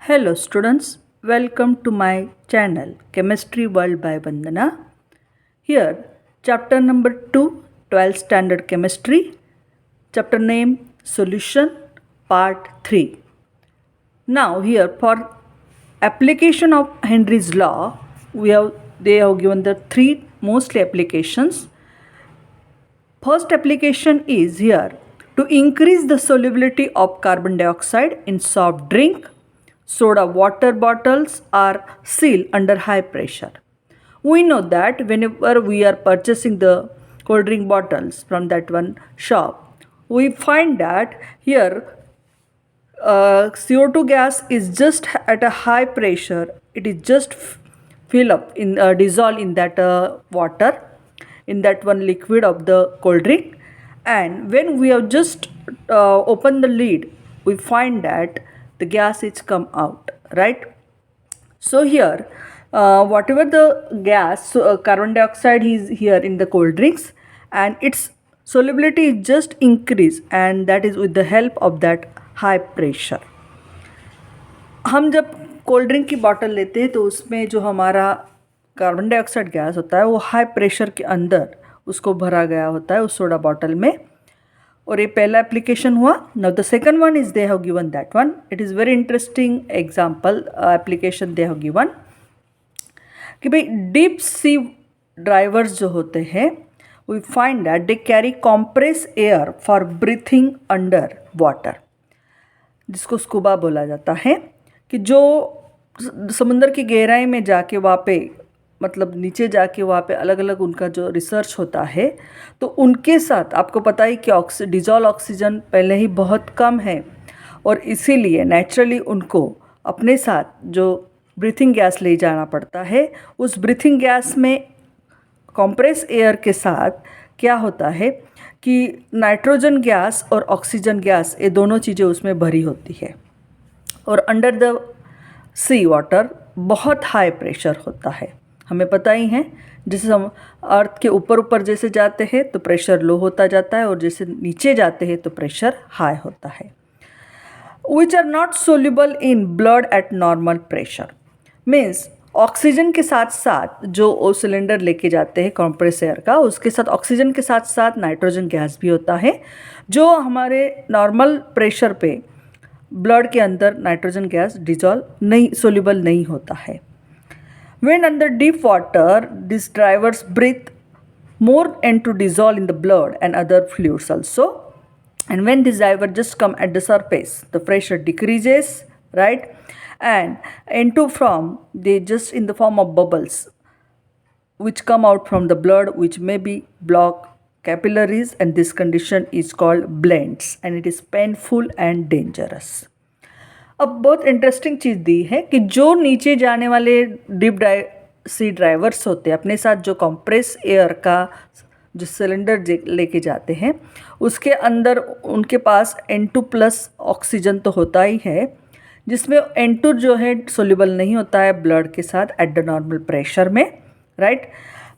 Hello students, welcome to my channel Chemistry World by Vandana. Here, chapter number 2, 12th standard chemistry, chapter name Solution, part 3. Now here for application of Henry's law, they have given the three mostly applications. First application is here to increase the solubility of carbon dioxide in soft drink, soda water bottles are sealed under high pressure. We know that whenever we are purchasing the cold drink bottles from that one shop, we find that here CO2 gas is just at a high pressure. It is just fill up in dissolve in that water, in that one liquid of the cold drink, and when we have just opened the lid, we find that the gas is come out, right? So here whatever the gas, carbon dioxide is here in the cold drinks, and its solubility is just increase, and that is with the help of that high pressure. हम जब cold drink की bottle लेते हैं तो उसमें जो हमारा carbon dioxide gas होता है वो हाई प्रेशर के अंदर उसको भरा गया होता है उस सोडा बॉटल में. और ये पहला एप्लीकेशन हुआ. Now the second one is they have given that one. It is very interesting example application they have given कि भाई डीप सी ड्राइवर्स जो होते हैं, we find that they carry compress air for breathing under water, जिसको scuba बोला जाता है, कि जो समुंदर की गहराई में जाके वहाँ पे मतलब नीचे जाके वहाँ पे अलग अलग उनका जो रिसर्च होता है, तो उनके साथ आपको पता ही कि डिजॉल्व ऑक्सीजन पहले ही बहुत कम है, और इसीलिए नेचुरली उनको अपने साथ जो ब्रीथिंग गैस ले जाना पड़ता है. उस ब्रीथिंग गैस में कॉम्प्रेस एयर के साथ क्या होता है कि नाइट्रोजन गैस और ऑक्सीजन गैस, ये दोनों चीज़ें उसमें भरी होती है. और अंडर द सी वाटर बहुत हाई प्रेशर होता है. हमें पता ही है, जैसे हम अर्थ के ऊपर ऊपर जैसे जाते हैं तो प्रेशर लो होता जाता है, और जैसे नीचे जाते हैं तो प्रेशर हाई होता है. Which are not soluble in blood at normal pressure, means oxygen के साथ साथ जो वो सिलेंडर लेके जाते हैं कॉम्प्रेस एयर का, उसके साथ ऑक्सीजन के साथ साथ नाइट्रोजन गैस भी होता है, जो हमारे नॉर्मल प्रेशर पे ब्लड के अंदर नाइट्रोजन गैस डिजॉल्व नहीं, सोल्यूबल नहीं होता है. When under deep water this drivers breathe more and to dissolve in the blood and other fluids also, and when this driver just come at the surface the pressure decreases, right? And N2 from they just in the form of bubbles which come out from the blood, which may be block capillaries, and this condition is called blends and it is painful and dangerous. अब बहुत interesting चीज़ दी है कि जो नीचे जाने वाले deep sea drivers होते हैं, अपने साथ जो कंप्रेस एयर का जो सिलेंडर लेके जाते हैं, उसके अंदर उनके पास N2 प्लस ऑक्सीजन तो होता ही है, जिसमें N2 जो है सोल्यूबल नहीं होता है ब्लड के साथ एट द नॉर्मल प्रेशर में, राइट?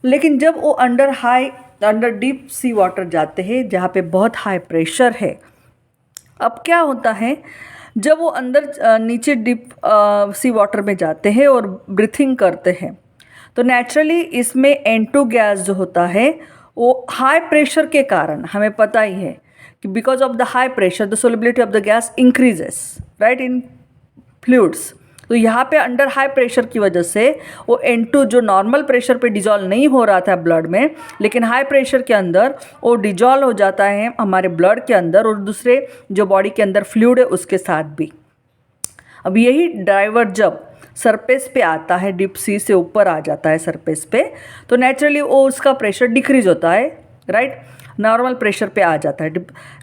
लेकिन जब वो अंडर डीप सी वाटर जाते हैं जहाँ पे बहुत हाई प्रेशर है, अब क्या होता है, जब वो अंदर नीचे डीप सी वाटर में जाते हैं और ब्रीथिंग करते हैं, तो नेचुरली इसमें N2 गैस जो होता है वो हाई प्रेशर के कारण, हमें पता ही है कि because of the high pressure the solubility of the gas increases, right, in fluids. तो यहाँ पे अंडर हाई प्रेशर की वजह से वो N2 जो नॉर्मल प्रेशर पे डिजॉल्व नहीं हो रहा था ब्लड में, लेकिन हाई प्रेशर के अंदर वो डिजॉल्व हो जाता है हमारे ब्लड के अंदर और दूसरे जो बॉडी के अंदर फ्लूइड है उसके साथ भी. अब यही ड्राइवर जब सरफेस पे आता है, डीप सी से ऊपर आ जाता है सरफेस पे, तो नेचुरली वो उसका प्रेशर डिक्रीज होता है, राइट, नॉर्मल प्रेशर पे आ जाता है.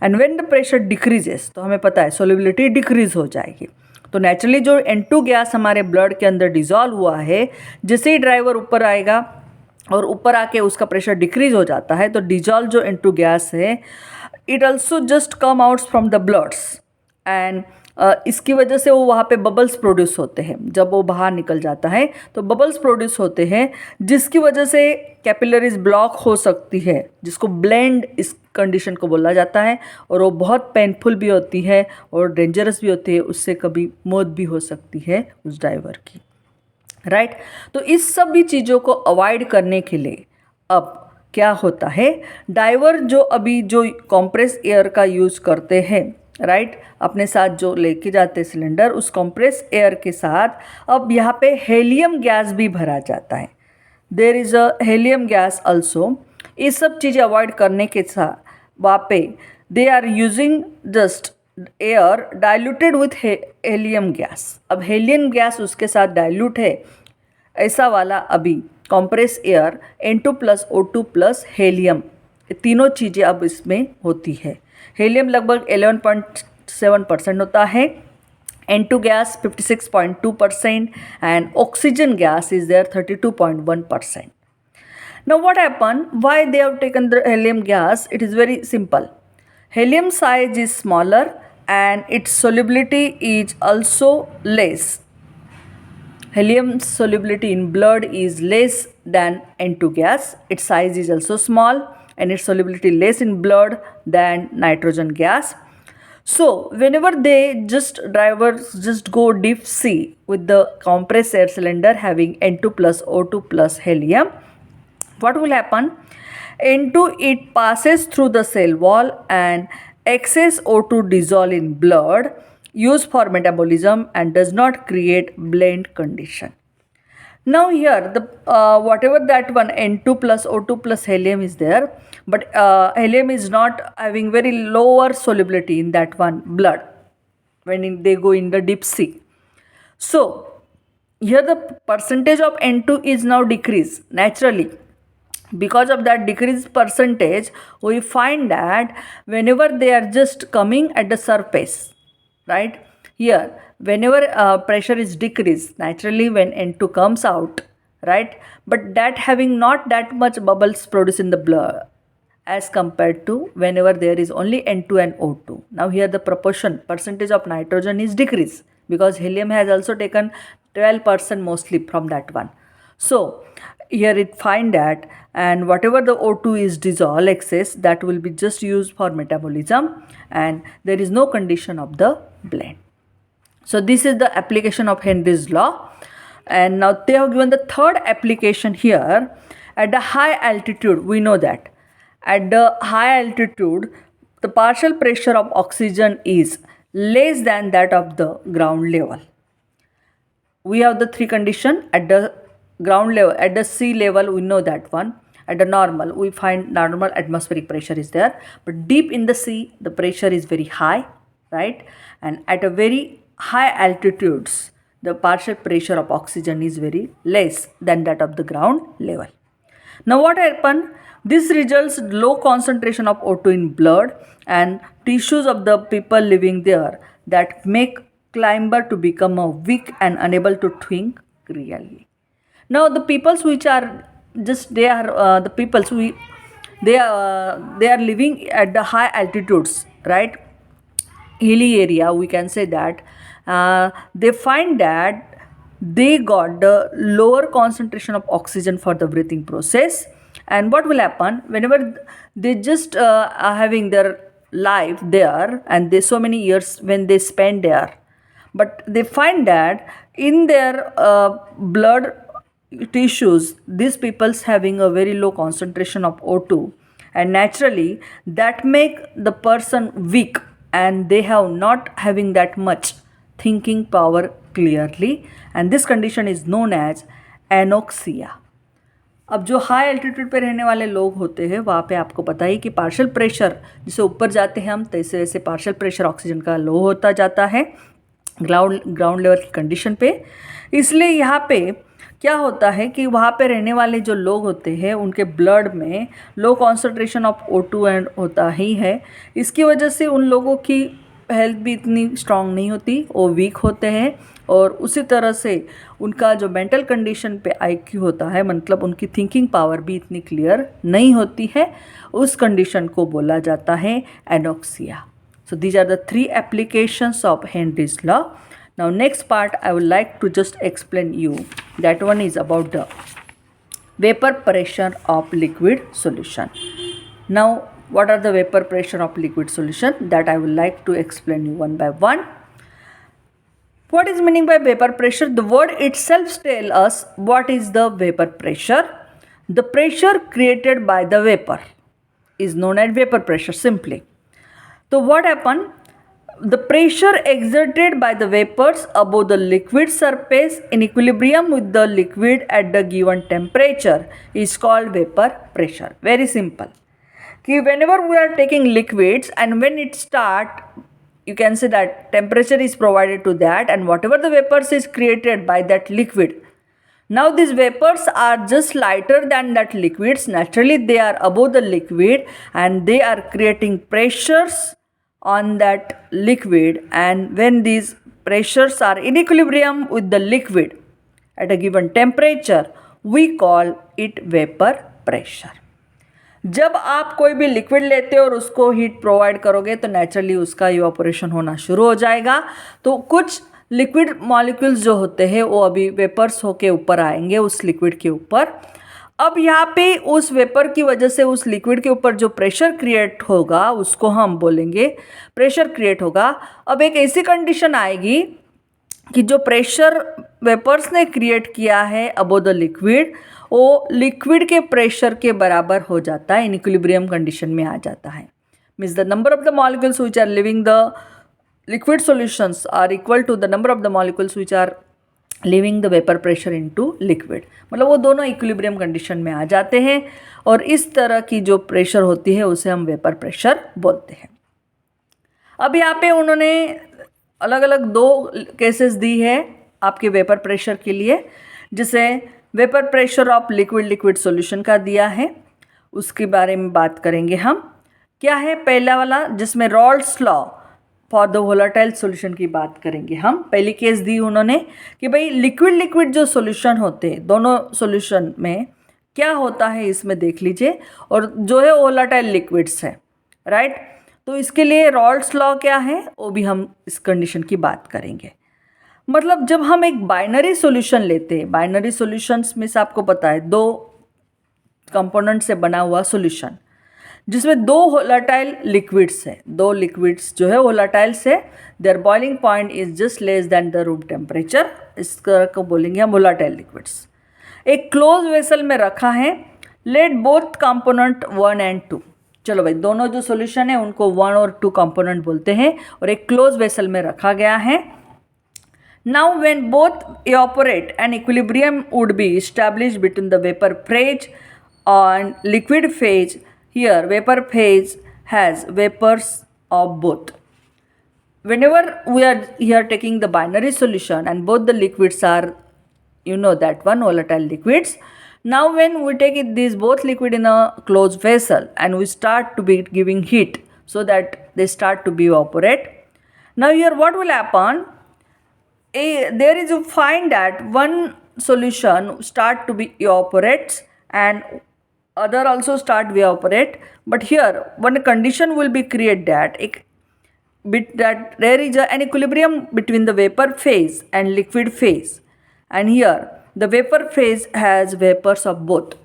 And when the pressure decreases, तो हमें पता है सोल्युबिलिटी डिक्रीज हो जाएगी. तो नेचुरली जो N2 गैस हमारे ब्लड के अंदर डिजॉल्व हुआ है, जैसे ही ड्राइवर ऊपर आएगा और ऊपर आके उसका प्रेशर डिक्रीज हो जाता है, तो डिजॉल्व जो N2 गैस है, it also just come out from the bloods, and इसकी वजह से वो वहाँ पे बबल्स प्रोड्यूस होते हैं। जब वो बाहर निकल जाता है तो बबल्स प्रोड्यूस होते हैं, जिसकी वजह से कैपिलरीज ब्लॉक हो सकती है, जिसको ब्लेंड इस कंडीशन को बोला जाता है। और वो बहुत पेनफुल भी होती है और डेंजरस भी होती है, उससे कभी मौत भी हो सकती है उस ड्राइवर की, राइट। तो इस सभी चीज़ों को अवॉइड करने के लिए अब क्या होता है, ड्राइवर जो अभी जो कंप्रेस एयर का यूज़ करते हैं, राइट, अपने साथ जो लेके जाते हैं सिलेंडर, उस कंप्रेस एयर के साथ अब यहाँ पे हेलियम गैस भी भरा जाता है। There is a helium gas also. ये सब चीज़ें अवॉइड करने के साथ वहाँ पे they are using just air diluted with helium gas. अब हेलियम गैस उसके साथ डाइल्यूट है, ऐसा वाला अभी compress air N2+ O2+ helium, तीनों चीज़ें अब इसमें होती है। हेलियम लगभग 11.7% होता है, N2 gas 56.2% and oxygen gas is there 32.1%. Now what happened? Why they have taken the helium gas? It is very simple. Helium size is smaller and its solubility is also less. Helium solubility in blood is less than N2 gas. Its size is also small and its solubility less in blood than nitrogen gas. So whenever drivers just go deep sea with the compressed air cylinder having N2+ O2+ helium, what will happen? N2 it passes through the cell wall and excess O2 dissolve in blood, used for metabolism and does not create blend condition. Now here the whatever that one N2+ O2+ helium is there, but helium is not having very lower solubility in that one blood when they go in the deep sea. So here the percentage of N2 is now decreased naturally. Because of that decreased percentage, we find that whenever they are just coming at the surface, right, here whenever pressure is decreased, naturally when N2 comes out, right, but that having not that much bubbles produced in the blood as compared to whenever there is only N2 and O2. Now here the percentage of nitrogen is decreased because helium has also taken 12% mostly from that one. So here it find that, and whatever the O2 is dissolved excess, that will be just used for metabolism and there is no condition of the blend. So this is the application of Henry's law. And now they have given the third application here. At the high altitude, we know that at the high altitude the partial pressure of oxygen is less than that of the ground level. We have the three conditions. At the ground level, at the sea level, we know that one. At the normal, we find normal atmospheric pressure is there, but deep in the sea the pressure is very high, right, and at a very high altitudes the partial pressure of oxygen is very less than that of the ground level. Now what happen? This results low concentration of O2 in blood and tissues of the people living there, that make climber to become a weak and unable to think clearly. Now the peoples which are just they are the peoples they are living at the high altitudes, right, hilly area, we can say that they find that they got the lower concentration of oxygen for the breathing process. And what will happen whenever they just are having their life there and they so many years when they spend there, but they find that in their blood tissues these people's having a very low concentration of O2, and naturally that make the person weak and they have not having that much thinking power clearly, and this condition is known as anoxia. अब जो high altitude पे रहने वाले लोग होते हैं वहाँ पे आपको पता ही कि पार्शियल प्रेशर जिसे ऊपर जाते हैं हम तैसे वैसे पार्शियल प्रेशर ऑक्सीजन का लो होता जाता है ग्राउंड लेवल की कंडीशन पे। इसलिए यहाँ पे क्या होता है कि वहाँ पे रहने वाले जो लोग होते हैं उनके ब्लड में low concentration of O2 and होता ही है। इसकी वजह से उन लोगों की हेल्थ भी इतनी स्ट्रांग नहीं होती, वो वीक होते हैं, और उसी तरह से उनका जो मेंटल कंडीशन पे IQ होता है, मतलब उनकी थिंकिंग पावर भी इतनी क्लियर नहीं होती है। उस कंडीशन को बोला जाता है anoxia. So these are the three applications of Henry's law. Now next part I would like to just explain you. That one is about the vapor pressure of liquid solution. Now what are the vapor pressure of liquid solution? That I would like to explain you one by one. What is meaning by vapor pressure? The word itself tells us what is the vapor pressure. The pressure created by the vapor is known as vapor pressure simply. So what happened? The pressure exerted by the vapors above the liquid surface in equilibrium with the liquid at the given temperature is called vapor pressure. Very simple. Whenever we are taking liquids and when it start, you can say that temperature is provided to that, and whatever the vapors is created by that liquid. Now these vapors are just lighter than that liquids. Naturally they are above the liquid and they are creating pressures on that liquid, and when these pressures are in equilibrium with the liquid at a given temperature, we call it vapor pressure. जब आप कोई भी liquid लेते हो और उसको heat provide करोगे तो नेचुरली उसका इवापोरेशन होना शुरू हो जाएगा. तो कुछ लिक्विड मॉलिक्यूल्स जो होते हैं वो अभी वेपर्स होके ऊपर आएंगे उस लिक्विड के ऊपर. अब यहाँ पे उस वेपर की वजह से उस लिक्विड के ऊपर जो प्रेशर क्रिएट होगा उसको हम बोलेंगे प्रेशर क्रिएट होगा. अब एक ऐसी कंडीशन आएगी कि जो प्रेशर वेपर्स ने क्रिएट किया है अबव द लिक्विड वो लिक्विड के प्रेशर के बराबर हो जाता है, इन इक्विलिब्रियम कंडीशन में आ जाता है. Means the number of the molecules which are living the liquid solutions are equal to the number of the molecules which are living the vapour pressure into liquid. मतलब वो दोनों equilibrium condition में आ जाते हैं और इस तरह की जो प्रेशर होती है उसे हम वेपर प्रेशर बोलते हैं. अब यहाँ पे उन्होंने अलग अलग दो केसेस दी है आपके वेपर प्रेशर के लिए, जिसे vapour pressure of liquid solution का दिया है, उसके बारे में बात करेंगे हम. क्या है पहला वाला जिसमें Rawls law for the volatile solution की बात करेंगे हम. पहली केस दी उन्होंने कि भाई लिक्विड जो सॉल्यूशन होते हैं दोनों सॉल्यूशन में क्या होता है इसमें देख लीजिए, और जो है वोलेटाइल लिक्विड्स है, राइट. तो इसके लिए रॉल्स लॉ क्या है वो भी हम इस कंडीशन की बात करेंगे. मतलब जब हम एक बाइनरी सॉल्यूशन लेते हैं, बाइनरी सॉल्यूशंस में से आपको पता है दो कंपोनेंट से बना हुआ सॉल्यूशन जिसमें दो वोलेटाइल लिक्विड्स है, दो लिक्विड्स जो है वोलेटाइल्स है, there boiling point is just less than the room temperature, इसको बोलेंगे हम वोलेटाइल लिक्विड्स. एक क्लोज वेसल में रखा है, लेट बोथ कंपोनेंट 1 and 2. चलो भाई दोनों जो सॉल्यूशन है उनको 1 और 2 कंपोनेंट बोलते हैं और एक क्लोज वेसल में रखा गया है. Now when both evaporate an equilibrium would be established between the vapor phase and liquid phase. Here vapor phase has vapors of both. Whenever we are here taking the binary solution and both the liquids are, you know that one, volatile liquids. Now when we take these both liquid in a closed vessel and we start to be giving heat so that they start to be evaporate. Now here what will happen? There is, you find that one solution start to be evaporates and other also start to evaporate, but here one condition will be created that there is an equilibrium between the vapor phase and liquid phase, and here the vapor phase has vapors of both.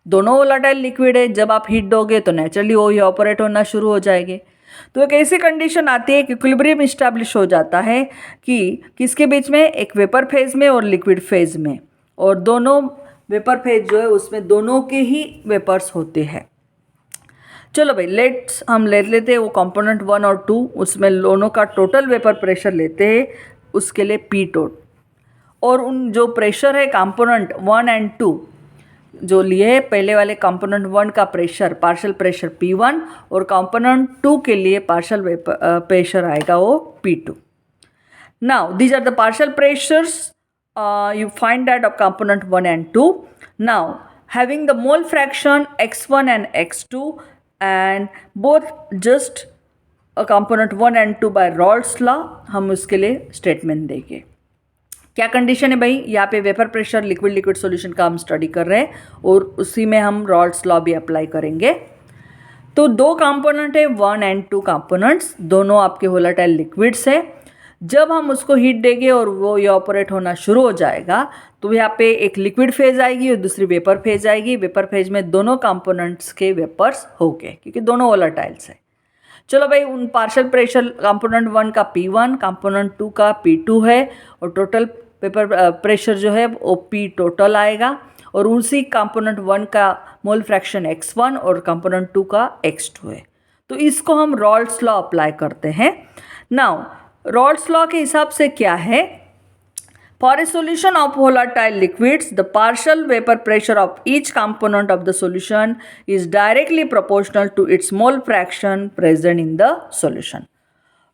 दोनों volatile liquid है, जब आप heat दोगे तो naturally वो evaporate होना शुरू हो जाएंगे. तो एक ऐसी कंडीशन आती है कि इक्विलिब्रियम इस्टेब्लिश हो जाता है कि किसके बीच में, एक वेपर फेज में और लिक्विड फेज में, और दोनों वेपर फेज जो है उसमें दोनों के ही वेपर्स होते हैं. चलो भाई हम ले लेते हैं वो कंपोनेंट 1 और 2, उसमें दोनों का टोटल वेपर प्रेशर लेते हैं, उसके लिए पी टोट, और उन जो प्रेशर है कंपोनेंट 1 and 2 जो लिए पहले वाले कंपोनेंट 1 का प्रेशर पार्शियल प्रेशर P1 और कंपोनेंट 2 के लिए पार्शियल प्रेशर आएगा वो P2. Now these are the partial pressures you find that of component 1 and 2. Now having the mole fraction x1 and x2 and both just component 1 and 2 by Raoult's law, हम उसके लिए statement देंगे. क्या condition है भाई, यहाँ पे vapour pressure liquid solution का हम स्टडी कर रहे हैं और उसी में हम रॉल्स लॉ भी अप्लाई करेंगे. तो दो कंपोनेंट है, 1 and 2 कंपोनेंट्स, दोनों आपके वोलेटाइल लिक्विड्स है। जब हम उसको हीट देंगे और वो इवापोरेट होना शुरू हो जाएगा तो यहाँ पे एक लिक्विड फेज आएगी और दूसरी वेपर फेज आएगी। वेपर फेज में दोनों कंपोनेंट्स के वेपर्स हो गए क्योंकि दोनों वोलेटाइल्स है। चलो भाई, उन पार्शियल प्रेशर कंपोनेंट 1 का P1, कंपोनेंट 2 का P2 है और टोटल वेपर प्रेशर जो है वो P टोटल आएगा और उसी कंपोनेंट 1 का मोल फ्रैक्शन x1 और कंपोनेंट 2 का x2 है। तो इसको हम रॉल्स लॉ अप्लाई करते हैं। नाउ रॉल्स लॉ के हिसाब से क्या है, for a solution of volatile liquids the partial vapor pressure of each component of the solution is directly proportional to its mole fraction present in the solution।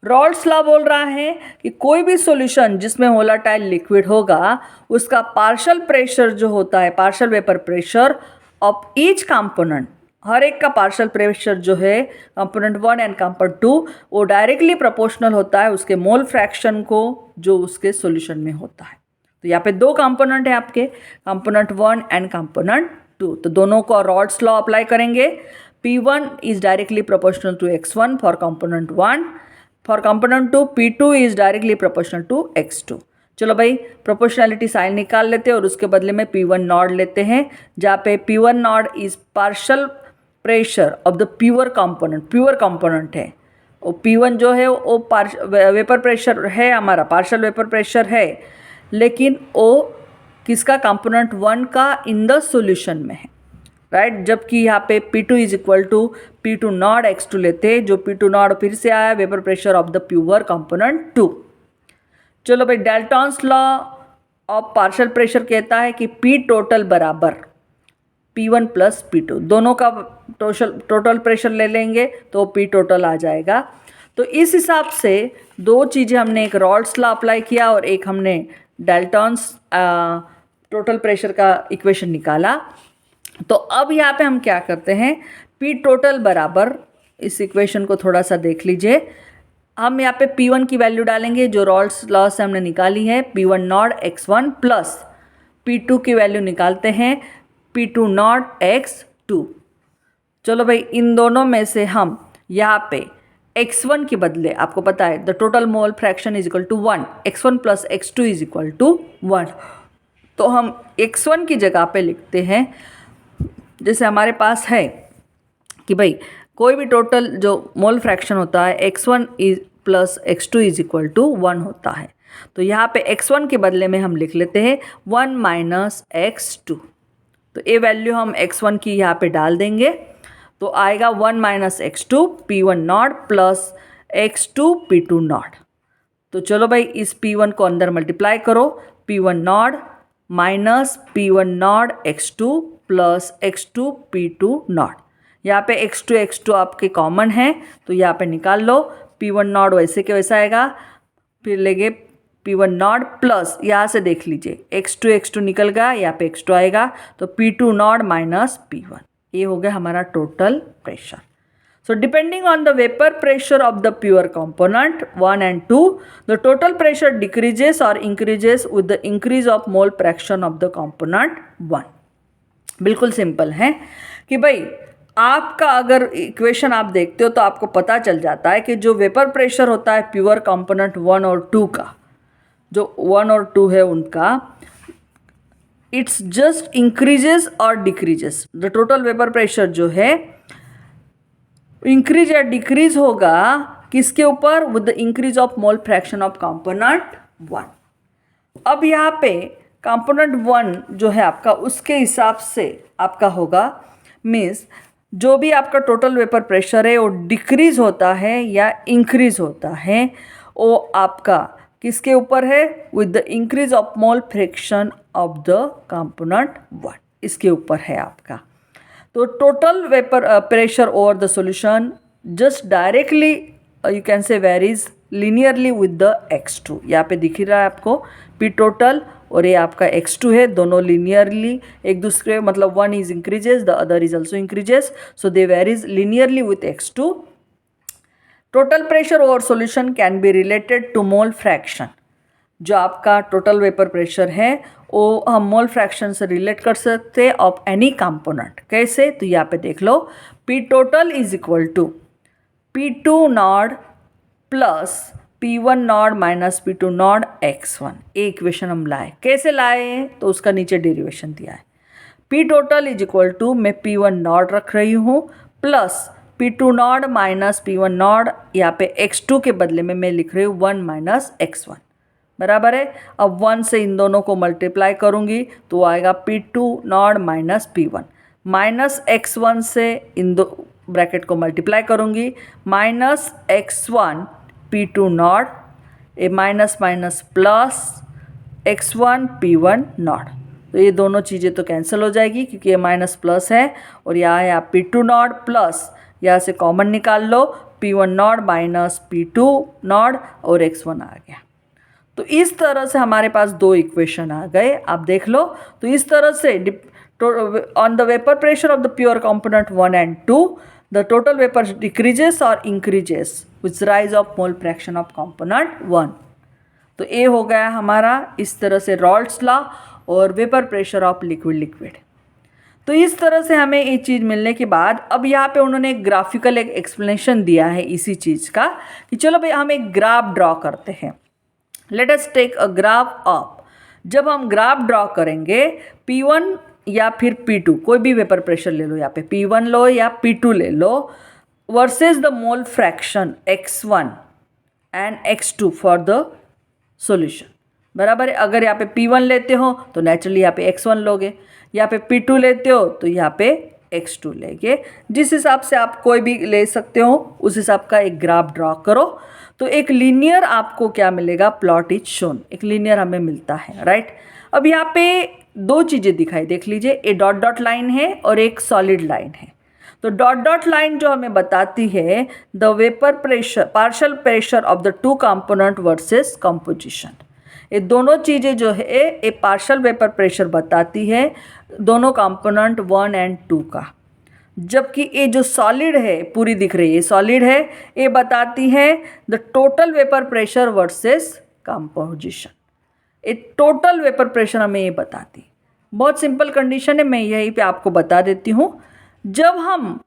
Rawls law बोल रहा है कि कोई भी सॉल्यूशन जिसमें वोलेटाइल लिक्विड होगा उसका partial pressure जो होता है, partial vapour pressure of each component, हर एक का पार्शियल प्रेशर जो है कंपोनेंट 1 एंड कंपोनेंट 2 वो डायरेक्टली प्रोपोर्शनल होता है उसके मोल फ्रैक्शन को जो उसके सॉल्यूशन में होता है। तो यहाँ पे दो कंपोनेंट है आपके, कंपोनेंट 1 एंड कंपोनेंट 2, तो दोनों को रॉल्स लॉ अप्लाई करेंगे। P1 is directly proportional to x1 for component 1, for component 2 P2 is directly proportional to x2। चलो भाई, प्रोपोर्शनैलिटी साइन निकाल लेते हैं और उसके बदले में P1 नॉट लेते हैं, जहाँ पे P1 not is partial pressure of the pure component है। और P1 जो है वो वेपर प्रेशर है, हमारा पार्शियल वेपर प्रेशर है, लेकिन वो किसका, कंपोनेंट 1 का इन द सॉल्यूशन में है, राइट। जबकि यहाँ पे P2 is equal to P2 naught x2 लेते हैं, जो P2 नॉट फिर से आया vapour pressure of the pure component 2। चलो भाई, Dalton's law of partial pressure कहता है कि P टोटल बराबर P1 प्लस P2, दोनों का टोटल प्रेशर ले लेंगे तो P टोटल आ जाएगा। तो इस हिसाब से दो चीज़ें हमने, एक रॉल्स लॉ अप्लाई किया और एक हमने डाल्टन्स टोटल प्रेशर का इक्वेशन निकाला। तो अब यहाँ पे हम क्या करते हैं, P टोटल बराबर, इस इक्वेशन को थोड़ा सा देख लीजिए, हम यहाँ पे P1 की वैल्यू डालेंगे जो रॉल्स लॉ से हमने निकाली है, P1 naught x1 plus P2 की वैल्यू निकालते हैं P2 नॉट x2। चलो भाई, इन दोनों में से हम यहाँ पे x1 के बदले, आपको पता है the total mole fraction is equal to 1, x1 plus x2 is equal to 1, तो हम x1 की जगह पे लिखते हैं, जैसे हमारे पास है कि भाई कोई भी टोटल जो मोल फ्रैक्शन होता है x1 is plus x2 is equal to 1 होता है। तो यहाँ पे x1 के बदले में हम लिख लेते हैं 1 माइनस x2। तो ये वैल्यू हम x1 की यहाँ पे डाल देंगे तो आएगा 1 minus x2 P1 not plus x2 P2 not. तो चलो भाई, इस P1 को अंदर मल्टीप्लाई करो, P1 naught minus P1 not x2 plus x2 P2 not. यहाँ पे x2 आपके कॉमन है तो यहाँ पे निकाल लो, P1 नॉट वैसे के वैसा आएगा, फिर लेंगे P1 नॉट प्लस, यहाँ से देख लीजिए x2 निकल गया, यहाँ पे x2 आएगा तो P2 नॉट माइनस P1, ये हो गया हमारा total pressure. So depending on the vapour pressure of the pure component 1 and 2, the total pressure decreases और increases with the increase of mole fraction of the component 1। बिल्कुल simple है कि भाई आपका अगर इक्वेशन आप देखते हो तो आपको पता चल जाता है कि जो वेपर प्रेशर होता है प्योर कंपोनेंट 1 और 2 का, जो 1 और 2 है उनका, इट्स जस्ट इंक्रीजेस और decreases. The total vapour pressure जो है इंक्रीज या डिक्रीज होगा किसके ऊपर, with the increase of mole fraction of component 1। अब यहाँ पे कंपोनेंट 1 जो है आपका, उसके हिसाब से आपका होगा, मीन्स जो भी आपका टोटल वेपर प्रेशर है वो डिक्रीज होता है या इंक्रीज होता है, वो आपका किसके ऊपर है, with the increase of mole fraction of the component 1, इसके ऊपर है आपका। तो total vapour pressure over the solution just directly you can say varies linearly with the x2। यहाँ पे दिख रहा है आपको P टोटल और ये आपका x2 है, दोनों लीनियरली एक दूसरे, मतलब one is increases the other is also increases, so they varies linearly with x2। Total pressure over solution can be related to mole fraction. जो आपका टोटल वेपर प्रेशर है वो हम मोल फ्रैक्शन से रिलेट कर सकते हैं ऑफ एनी कंपोनेंट। कैसे? तो यहाँ पे देख लो, P total is equal to P2 naught plus P1 naught minus P2 naught x1। ये इक्वेशन हम लाए। कैसे लाए? तो उसका नीचे डेरिवेशन दिया है। P total is equal to मैं P1 नॉट रख रही हूँ plus P2 not minus P1 not, यहाँ पे x2 के बदले में मैं लिख रही हूँ 1 माइनस x1 बराबर है। अब 1 से इन दोनों को मल्टीप्लाई करूँगी तो आएगा P2 not minus P1 minus x1 से इन दो ब्रैकेट को मल्टीप्लाई करूँगी minus x1 P2 not, A minus minus plus x1 P1 not. तो ये दोनों चीज़ें तो कैंसिल हो जाएगी क्योंकि ये माइनस प्लस है और यहाँ है आप P2 नॉट प्लस, यहाँ से कॉमन निकाल लो P1 naught minus P2 not और x1 आ गया। तो इस तरह से हमारे पास दो इक्वेशन आ गए, आप देख लो। तो इस तरह से on the vapour pressure of the pure component 1 and 2 the total vapour decreases और increases with rise of mole fraction of component 1। तो ये हो गया हमारा इस तरह से रॉल्ट्स लॉ और वेपर प्रेशर ऑफ लिक्विड। तो इस तरह से हमें ये चीज़ मिलने के बाद अब यहाँ पे उन्होंने एक ग्राफिकल एक एक्सप्लेनेशन दिया है इसी चीज़ का कि चलो भाई हम एक ग्राफ ड्रॉ करते हैं। Let us take a graph of, जब हम ग्राफ ड्रॉ करेंगे P1 या फिर P2 कोई भी वेपर प्रेशर ले लो, यहाँ पे P1 लो या P2 ले लो versus the mole fraction x1 and x2 for the solution बराबर है। अगर यहाँ पे P1 लेते हो तो नेचुरली यहाँ पे x1 लोगे, यहाँ पे P2 लेते हो तो यहाँ पे x2 लेंगे। जिस हिसाब से आप कोई भी ले सकते हो उस हिसाब का एक ग्राफ ड्रॉ करो तो एक लीनियर आपको क्या मिलेगा, प्लॉट इज शोन, एक लीनियर हमें मिलता है, राइट। अब यहाँ पे दो चीज़ें दिखाई, देख लीजिए, एक डॉट डॉट लाइन है और एक सॉलिड लाइन है। तो डॉट डॉट लाइन जो हमें बताती है the vapour pressure partial pressure of the two component versus composition. ये दोनों चीज़ें जो है ये पार्शियल वेपर प्रेशर बताती है दोनों कंपोनेंट 1 एंड 2 का, जबकि ये जो सॉलिड है पूरी दिख रही है सॉलिड है, ये बताती है the total vapour pressure versus composition. ये टोटल वेपर प्रेशर हमें ये बताती है। बहुत सिंपल कंडीशन है, मैं यहीं पे आपको बता देती हूँ। जब हम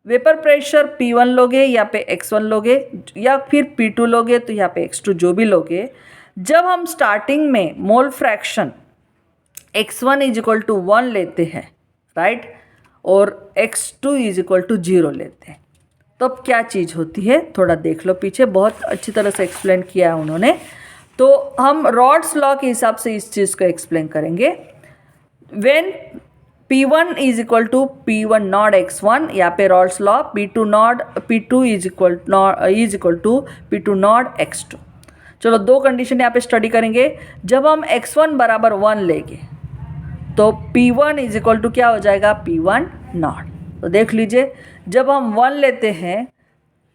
वेपर प्रेशर P1 लोगे यहाँ पे x1 लोगे या फिर P2 लोगे तो यहाँ पे x2 जो भी लोगे, जब हम स्टार्टिंग में mole fraction x1 is equal to 1 लेते हैं, राइट, और x2 इज इक्वल टू 0 लेते हैं, तो अब क्या चीज़ होती है थोड़ा देख लो पीछे, बहुत अच्छी तरह से एक्सप्लेन किया है उन्होंने। तो हम रॉड्स लॉ के हिसाब से इस चीज़ को एक्सप्लेन करेंगे। When P1 is equal to P1 naught x1, यहाँ पे Raoult's law P2 is equal to P2 naught x2। चलो दो कंडीशन यहाँ पे स्टडी करेंगे। जब हम x1 बराबर 1 लेंगे तो P1 इज इक्वल टू क्या हो जाएगा, P1 नॉट। तो देख लीजिए जब हम 1 लेते हैं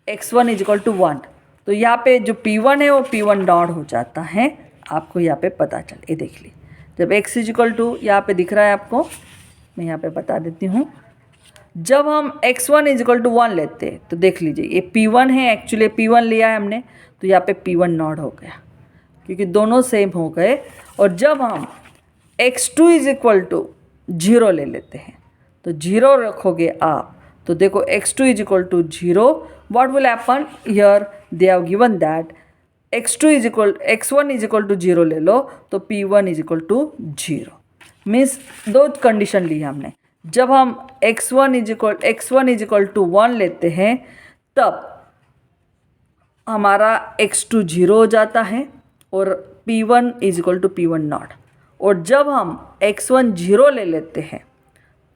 x1 इज इक्वल टू 1 तो यहाँ पे जो P1 है वो P1 नॉट हो जाता है, आपको यहाँ पे पता चले। ये देख लीजिए जब x इज इक्वल टू यहाँ पे दिख रहा है आपको, मैं यहाँ पे बता देती हूँ। जब हम x1 इज इक्वल टू 1 लेते हैं तो देख लीजिए ये P1 है, एक्चुअली P1 लिया है हमने तो यहाँ पे P1 नॉट हो गया क्योंकि दोनों सेम हो गए। और जब हम x2 इज इक्वल टू 0 ले लेते हैं तो 0 रखोगे आप तो देखो x2 is equal to 0, what will happen here, they have given that x1 is equal to 0 ले लो तो P1 is equal to 0। Means दो कंडीशन ली हमने। जब हम x1 इज इक्वल टू 1 लेते हैं तब हमारा x2 0 हो जाता है और P1 is equal to P1 not. और जब हम x1 0 ले लेते हैं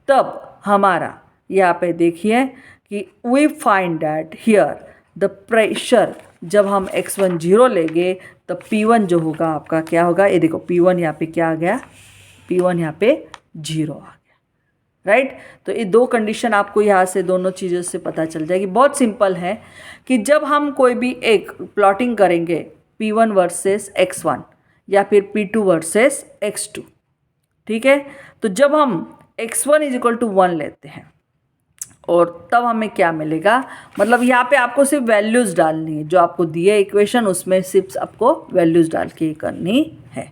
तब हमारा यहाँ पे देखिए कि we find that here the pressure, जब हम x1 0 लेंगे तो P1 जो होगा आपका क्या होगा, ये देखो P1 यहाँ पे क्या आ गया, P1 यहाँ पे 0 आ गया, राइट। तो ये दो कंडीशन आपको यहाँ से दोनों चीज़ों से पता चल जाएगी। बहुत सिंपल है कि जब हम कोई भी एक प्लॉटिंग करेंगे P1 वर्सेस x1 या फिर P2 वर्सेस x2, ठीक है, तो जब हम x1 इज इक्वल टू 1 लेते हैं और तब हमें क्या मिलेगा, मतलब यहाँ पे आपको सिर्फ वैल्यूज़ डालनी है, जो आपको दिए इक्वेशन उसमें सिर्फ आपको वैल्यूज़ डाल के करनी है।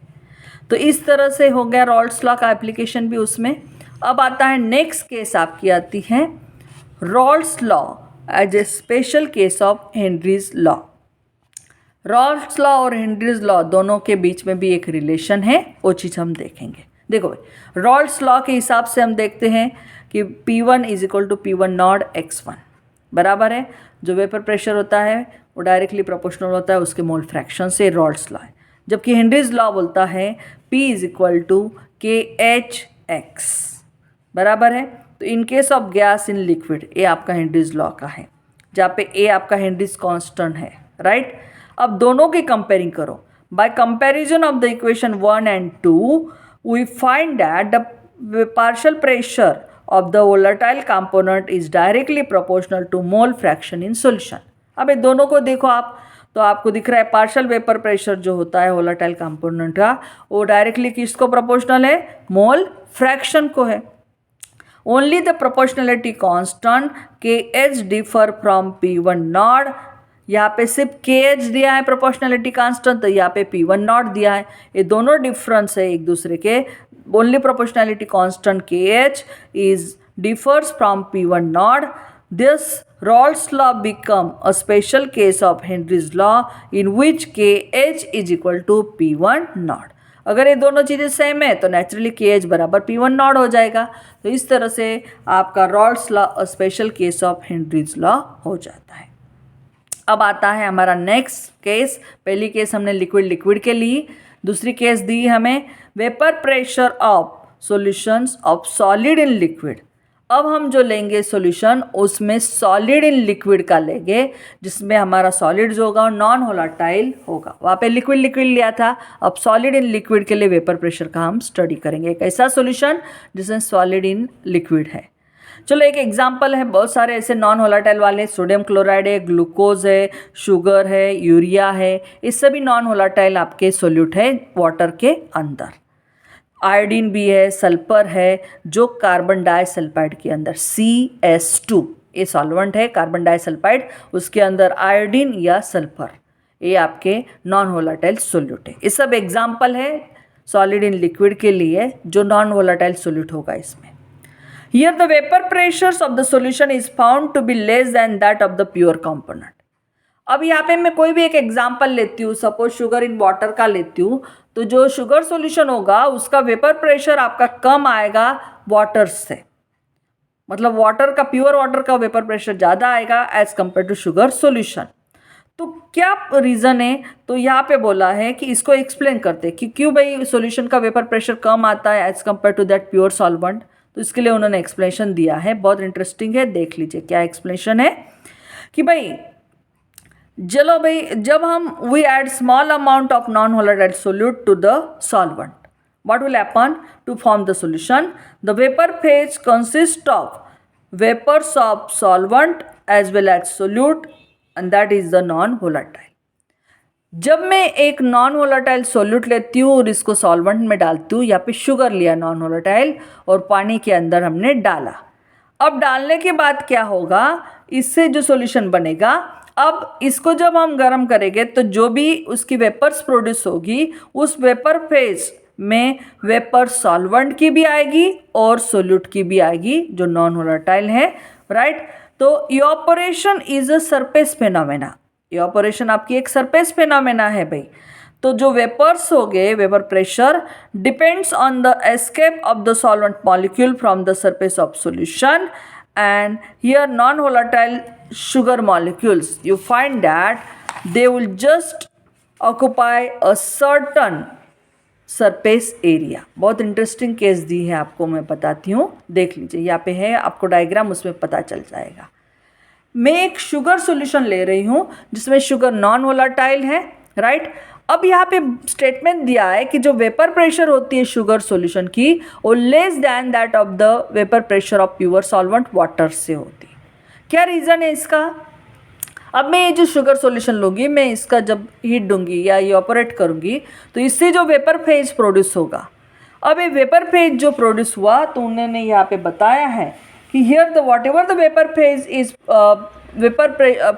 तो इस तरह से हो गया रॉल्स लॉ का एप्लीकेशन भी उसमें। अब आता है नेक्स्ट केस आपकी आती है Raoult's law as a special case of Henry's law. Raoult's law और हेनरीज लॉ दोनों के बीच में भी एक रिलेशन है, वो चीज़ हम देखेंगे। देखो भाई, रॉल्स लॉ के हिसाब से हम देखते हैं कि P1 is equal to P1 naught x1 बराबर है, जो वेपर प्रेशर होता है वो डायरेक्टली प्रोपोर्शनल होता है उसके मोल फ्रैक्शन से, रॉल्स लॉ है। जबकि हेनरीज लॉ बोलता है P is equal to KHX बराबर है। तो in case of gas in liquid, ये आपका हेनरीज लॉ का है, जहाँ पे ए आपका हेनरीज कांस्टेंट है, राइट। अब दोनों की कंपेयरिंग करो, by comparison of the equation 1 and 2 we find that the partial pressure of the volatile component is directly proportional to mole fraction in solution। अब ये दोनों को देखो आप, तो आपको दिख रहा है पार्शियल वेपर प्रेशर जो होता है वोलाटाइल कंपोनेंट का, वो डायरेक्टली किसको प्रोपोर्शनल है, मोल फ्रैक्शन को है। Only the proportionality constant KH differ from P1 not, यहाँ पे सिर्फ KH दिया है प्रोपोर्शनलिटी कांस्टेंट, तो यहाँ पे P1 नॉट दिया है, ये दोनों डिफरेंस है एक दूसरे के। Only proportionality constant KH is differs from P1 not. This Raoult's law become a special case of Henry's law in which KH is equal to P1 not. अगर ये दोनों चीज़ें सेम है तो नेचुरली KH बराबर P1 नॉट हो जाएगा। तो इस तरह से आपका Rawls law a special case of Henry's law हो जाता है। अब आता है हमारा नेक्स्ट केस। पहली केस हमने लिक्विड के लिए, दूसरी केस दी हमें vapour pressure of solutions of solid in liquid. अब हम जो लेंगे सॉल्यूशन उसमें सॉलिड इन लिक्विड का लेंगे, जिसमें हमारा सॉलिड जो होगा नॉन वोलेटाइल होगा। वहाँ पे लिक्विड लिया था, अब सॉलिड इन लिक्विड के लिए वेपर प्रेशर का हम स्टडी करेंगे, एक ऐसा सॉल्यूशन जिसमें सॉलिड इन लिक्विड है। चलो एक एग्जांपल है, बहुत सारे ऐसे नॉन वोलेटाइल वाले, सोडियम क्लोराइड है, ग्लूकोज है, शुगर है, यूरिया है, ये सभी नॉन वोलेटाइल आपके सोल्यूट है वाटर के अंदर। आयोडीन भी है, सल्फर है, जो कार्बन डाइसल्फाइड के अंदर CS2 ये सॉल्वेंट है, कार्बन डाइसल्फाइड, उसके अंदर आयोडीन या सल्फर, ये आपके नॉन वोलेटाइल सोल्यूट है। ये सब एग्जाम्पल है सॉलिड इन लिक्विड के लिए जो नॉन वोलेटाइल सोल्यूट होगा इसमें। Here the vapor pressures of the solution is found to be less than that of the pure component। अब यहाँ पे मैं कोई भी एक एग्जांपल लेती हूँ, सपोज शुगर इन वाटर का लेती हूँ, तो जो शुगर सॉल्यूशन होगा उसका वेपर प्रेशर आपका कम आएगा वाटर से, मतलब वाटर का, प्योर वाटर का वेपर प्रेशर ज़्यादा आएगा as compare to sugar solution. तो क्या रीज़न है, तो यहाँ पे बोला है कि इसको एक्सप्लेन करते कि क्यों भाई सॉल्यूशन का वेपर प्रेशर कम आता है as compare to that pure solvent. तो इसके लिए उन्होंने एक्सप्लेनेशन दिया है, बहुत इंटरेस्टिंग है, देख लीजिए क्या एक्सप्लेनेशन है। कि भाई चलो भाई, जब हम we add small amount of non volatile solute to the solvent, what will happen to form the solution, the vapour phase consist of vapours of solvent as well as solute and that is the non volatile. जब मैं एक non volatile solute लेती हूँ और इसको solvent में डालती हूँ, यहाँ पे शुगर लिया नॉन वोलेटाइल और पानी के अंदर हमने डाला। अब डालने के बाद क्या होगा, इससे जो सॉल्यूशन बनेगा, अब इसको जब हम गर्म करेंगे तो जो भी उसकी वेपर्स प्रोड्यूस होगी उस वेपर फेज में वेपर सॉल्वेंट की भी आएगी और सोल्यूट की भी आएगी जो नॉन वोलेटाइल है, राइट। तो evaporation is a surface phenomena, evaporation आपकी एक सरफेस फेनोमेना है भाई। तो जो वेपर्स हो गए, vapour pressure depends on the escape of the solvent molecule from the surface of solution and here non volatile sugar molecules, you find that they will just occupy a certain surface area। बहुत interesting case दी है आपको, मैं बताती हूँ, देख लीजिए, यहाँ पे है आपको डायग्राम, उसमें पता चल जाएगा। मैं एक शुगर सॉल्यूशन ले रही हूँ जिसमें शुगर नॉन वोलेटाइल है, राइट। अब यहाँ पे स्टेटमेंट दिया है कि जो वेपर प्रेशर होती है शुगर सॉल्यूशन की वो less than that of the vapour pressure of pure solvent water से होती है। क्या रीज़न है इसका, अब मैं ये जो शुगर सॉल्यूशन लूँगी, मैं इसका जब हीट दूंगी या ये ऑपरेट करूँगी तो इससे जो वेपर फेज प्रोड्यूस होगा, अब ये वेपर फेज जो प्रोड्यूस हुआ तो उन्होंने यहाँ पे बताया है कि here the what ever the vapour phase is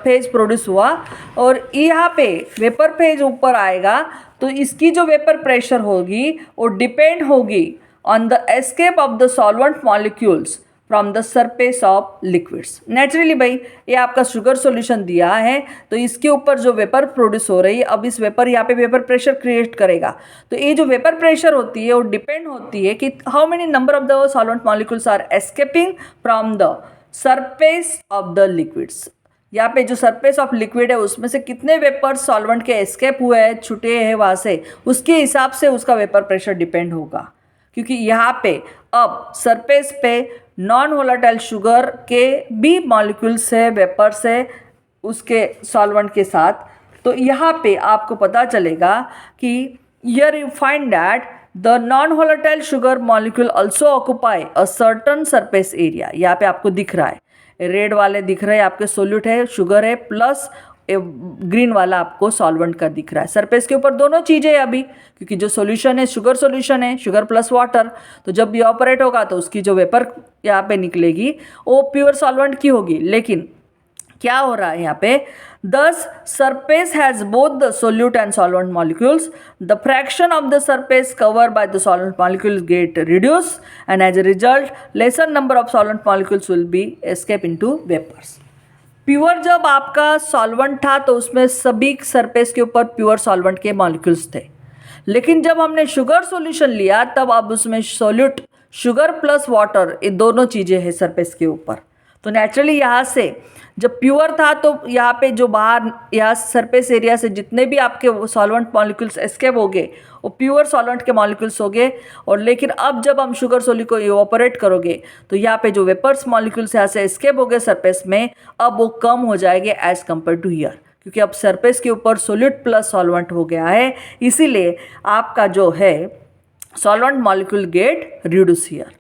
phase produce हुआ और यहाँ पे वेपर फेज ऊपर आएगा तो इसकी जो वेपर प्रेशर होगी वो डिपेंड होगी on the escape of the solvent molecules from the surface of liquids. Naturally भाई ये आपका शुगर सॉल्यूशन दिया है तो इसके ऊपर जो वेपर प्रोड्यूस हो रही है, अब इस वेपर यहाँ पे वेपर प्रेशर क्रिएट करेगा। तो ये जो वेपर प्रेशर होती है वो डिपेंड होती है कि how many number of the solvent molecules are escaping from the surface of the liquids. यहाँ पे जो सरफेस ऑफ लिक्विड है उसमें से कितने वेपर सॉल्वेंट के एस्केप हुए हैं, छूटे हैं वहाँ से, उसके हिसाब से उसका वेपर प्रेशर डिपेंड होगा। क्योंकि यहाँ पे अब सरफेस पे नॉन वोलेटाइल शुगर के भी मॉलिक्यूल्स है, वेपर्स है उसके सॉल्वेंट के साथ। तो यहाँ पे आपको पता चलेगा कि here you find that the non volatile sugar molecule also occupy a certain surface area. यहाँ पे आपको दिख रहा है, रेड वाले दिख रहे हैं आपके सोल्यूट है, शुगर है, प्लस ग्रीन वाला आपको सॉल्वेंट का दिख रहा है। सरफेस के ऊपर दोनों चीज़ें अभी, क्योंकि जो सॉल्यूशन है शुगर सॉल्यूशन है, शुगर प्लस वाटर, तो जब भी ऑपरेट होगा तो उसकी जो वेपर यहाँ पे निकलेगी वो प्योर सॉल्वेंट की होगी। लेकिन क्या हो रहा है यहाँ पे, this surface has both the solute and solvent molecules, the fraction of the surface cover by the solvent molecules get reduce and as a result lesser number of solvent molecules will be escape into vapours. Pure जब आपका solvent था तो उसमें सभी surface के ऊपर pure solvent के molecules थे, लेकिन जब हमने शुगर सॉल्यूशन लिया तब अब उसमें सोल्यूट शुगर प्लस वाटर ये दोनों चीज़ें हैं सरफेस के ऊपर। तो नेचुरली यहाँ से जब प्योर था तो यहाँ पे जो बाहर यहाँ सरफेस एरिया से जितने भी आपके सॉल्वेंट मॉलिक्यूल्स एस्केप हो गए वो प्योर सॉल्वेंट के मॉलिक्यूल्स हो गए। और लेकिन अब जब हम शुगर सोल्यूट को इवोपरेट करोगे तो यहाँ पे जो वेपर्स मॉलिक्यूल्स यहाँ से एस्केप हो गए सरफेस में, अब वो कम हो जाएंगे एज कम्पेयर टू हियर, क्योंकि अब सरफेस के ऊपर सोल्यूट प्लस सॉल्वेंट हो गया है। इसीलिए आपका जो है solvent molecule get reduce here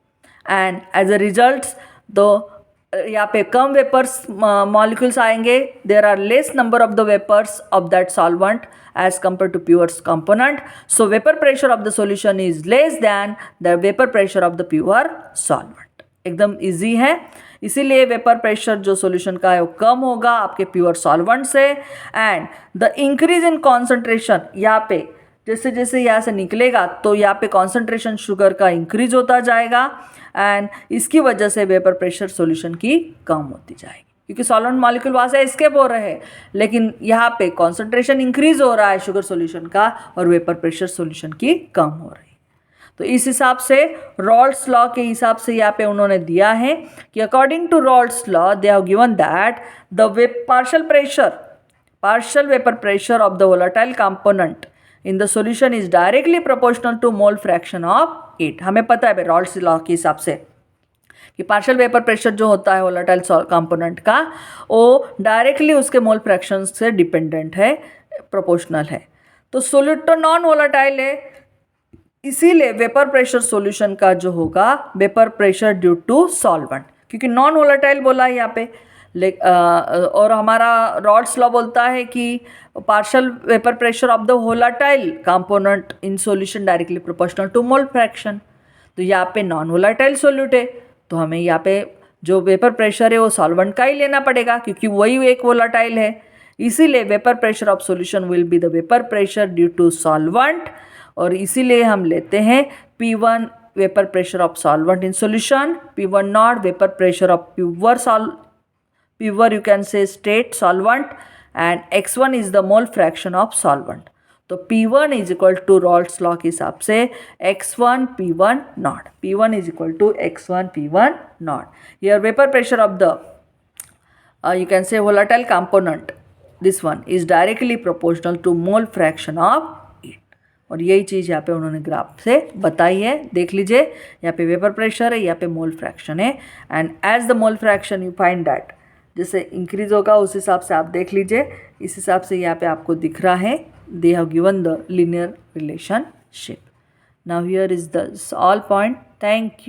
and as a result the यहाँ पे कम वेपर्स मॉलिक्यूल्स आएंगे, there are less number of the vapours of that solvent as compare to pure component. So vapour pressure of the solution is less than the vapour pressure of the pure solvent. एकदम easy है, इसीलिए vapour pressure जो solution का है वो कम होगा आपके pure solvent से। And the increase in concentration, यहाँ पे जैसे जैसे यहाँ से निकलेगा तो यहाँ पे कॉन्सेंट्रेशन शुगर का इंक्रीज होता जाएगा एंड इसकी वजह से वेपर प्रेशर सॉल्यूशन की कम होती जाएगी, क्योंकि सॉल्वेंट मॉलिक्यूल वहाँ से एस्केप हो रहे हैं, लेकिन यहाँ पे कॉन्सेंट्रेशन इंक्रीज हो रहा है शुगर सॉल्यूशन का और वेपर प्रेशर सॉल्यूशन की कम हो रही है। तो इस हिसाब से रॉल्ड्स लॉ के हिसाब से यहाँ पे उन्होंने दिया है कि according to Raoult's law they have given that the partial vapor pressure of the volatile component in the solution is directly proportional to mole fraction of it। हमें पता है रॉल्ड्स लॉ के हिसाब से कि पार्शियल वेपर प्रेशर जो होता है वोलेटाइल कंपोनेंट का वो डायरेक्टली उसके मोल फ्रैक्शन से डिपेंडेंट है, प्रोपोर्शनल है। तो सोल्यूट तो नॉन वोलेटाइल है, इसीलिए वेपर प्रेशर सॉल्यूशन का जो होगा vapour pressure due to solvent, क्योंकि नॉन वोलेटाइल बोला है यहाँ पे। और हमारा रॉल्ड्स लॉ बोलता है कि partial vapour pressure of the volatile component in solution directly proportional to mole fraction. तो यहाँ पे नॉन वोलेटाइल सोल्यूट है तो हमें यहाँ पे जो वेपर प्रेशर है वो सॉल्वेंट का ही लेना पड़ेगा, क्योंकि वही एक वोलेटाइल है। इसीलिए vapour pressure of solution will be the vapour pressure due to solvent, और इसीलिए हम लेते हैं P1 vapour pressure of solvent in solution, P1 not vapour pressure of pure you can say straight solvent, and x1 is the mole fraction of solvent। तो P1 is equal to Raoult's law के हिसाब से x1 P1 naught, P1 is equal to x1 P1 naught। Here vapor pressure of the you can say volatile component, this one is directly proportional to mole fraction of it। और यही चीज़ यहाँ पे उन्होंने graph से बताई है, देख लीजिए। यहाँ पे वेपर प्रेशर है, यहाँ पे मोल फ्रैक्शन है, and as the mole fraction you find that जैसे इंक्रीज होगा उस हिसाब से आप देख लीजिए। इस हिसाब से यहाँ पे आपको दिख रहा है दे have given the linear relationship. Now here is the all point. Thank you.